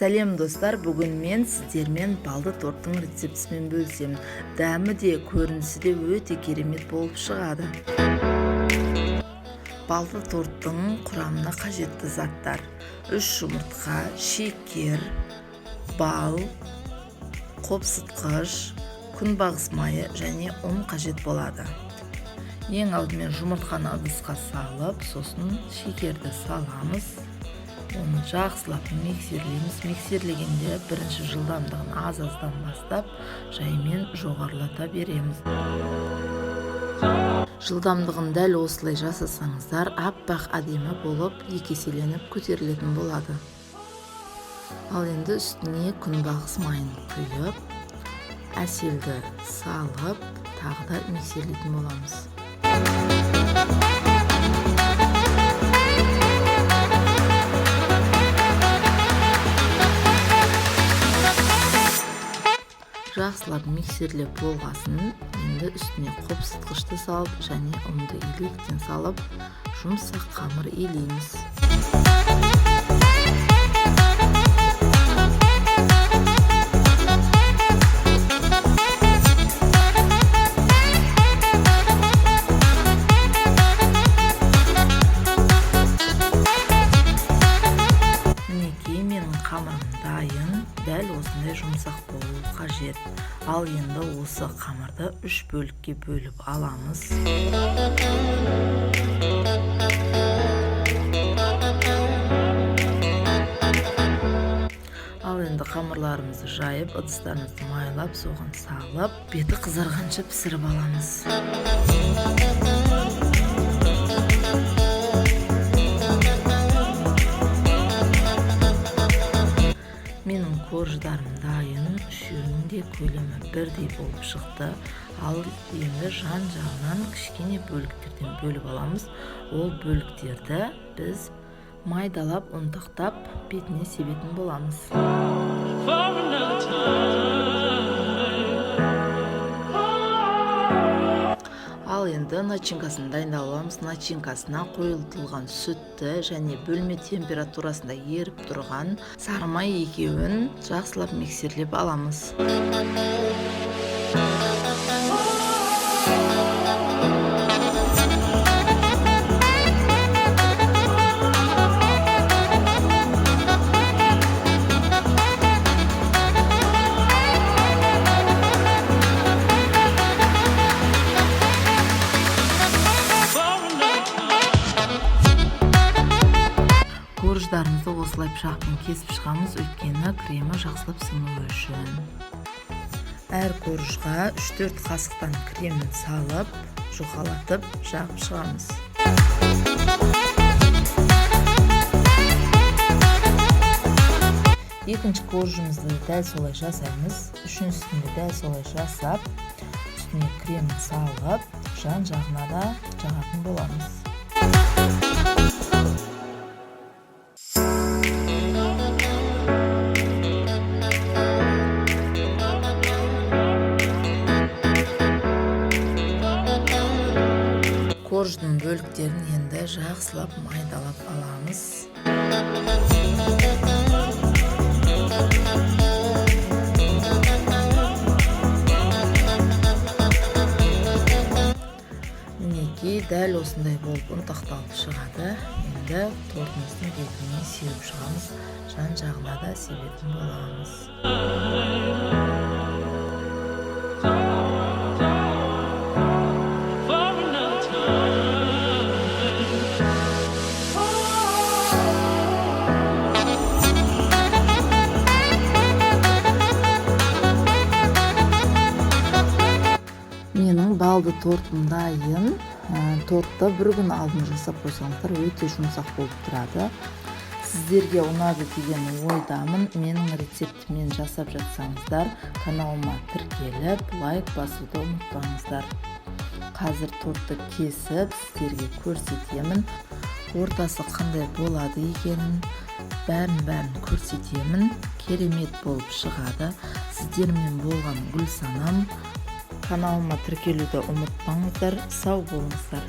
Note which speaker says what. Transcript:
Speaker 1: Сәлем достар, бүгін мен сіздермен балды торттың рецептісімен бөлісемін. Дәмі де, көрінісі де өте керемет болып шығады. Балды торттың құрамына қажетті заттар: 3 жұмыртқа, шекер, бал, қопсытқыш, күнбағыс майы және ұн қажет болады. Ең алдымен жұмыртқаны ыдысқа салып, сосын шекерді саламыз. Оны жақсылап миксерлейміз. Миксерлегенде бірінші жылдамдығын аз-аздан бастап, жаймен жоғарылата береміз. Жылдамдығын дәл осылай жасасаңыздар, аппақ әдемі болып, екеселеніп көтерілетін болады. Ал енді үстіне күнбағыс майын құйып, әселді салып, тағы да миксерлейтін боламыз. Жақсылап миксерлеп болғасын, енді үстіне қопсытқышты салып және ұнды илектен салып, жұмсақ қамыр илейміз. Мінекей, менің қамырым дайын, дәл осындай жұмсақ болу қажет. Ал енді осы қамырды 3 бөлікке бөліп аламыз. Ал енді қамырларымызды жайып, ыдыстарымызды майлап, соған салып, беті қызарғанша пісіріп аламыз. Менің корждарым дайын, үшеуінің де көлемі бірдей болып шықты. Ал енді жан-жағынан кішкене бөліктерден бөліп аламыз. Ол бөліктерді біз майдалап, ұнтақтап, бетіне себетін боламыз. Ал енді начинкасын дайындап аламыз. Начинкасына қойылтылған сүтті және бөлме температурасында еріп тұрған сары май екеуін жақсылап миксерлеп аламыз. Корждарымызды осылай пышақпен кесіп шығамыз, өйткені кремі жақсылап сіңуі үшін. Әр коржға 3-4 қасықтан кремін салып, жұқалатып жағып шығамыз. Екінші коржымызды дәл солай жасаймыз. Үшіншісінде дәл солай жасап, үстіне кремін салып, жан-жағына да жағатын боламыз. Корждың бөліктерін енді жақсылап майдалап аламыз. Мінекей, дәл осындай болып ұнтақталып шығады. Енді тортымыздың бетіне сеуіп шығамыз. Жан-жағына да себетін боламыз. Менің балды тортым дайын. Тортты бір күн алдын жасап қойсаңыздар, өте жұмсақ болып тұрады. Сіздерге ұнады деген ойдамын. Менің рецептімен жасап жатсаңыздар, каналыма тіркеліп, лайк басуды ұмытпаңыздар. Қазір тортты кесіп, сіздерге көрсетемін. Ортасы қандай болады екенін, бәрін көрсетемін. Керемет болып шығады. Сіздермен болған Гүлсанам. Каналыма тіркелуді ұмытпаңыздар. Сау болыңыздар.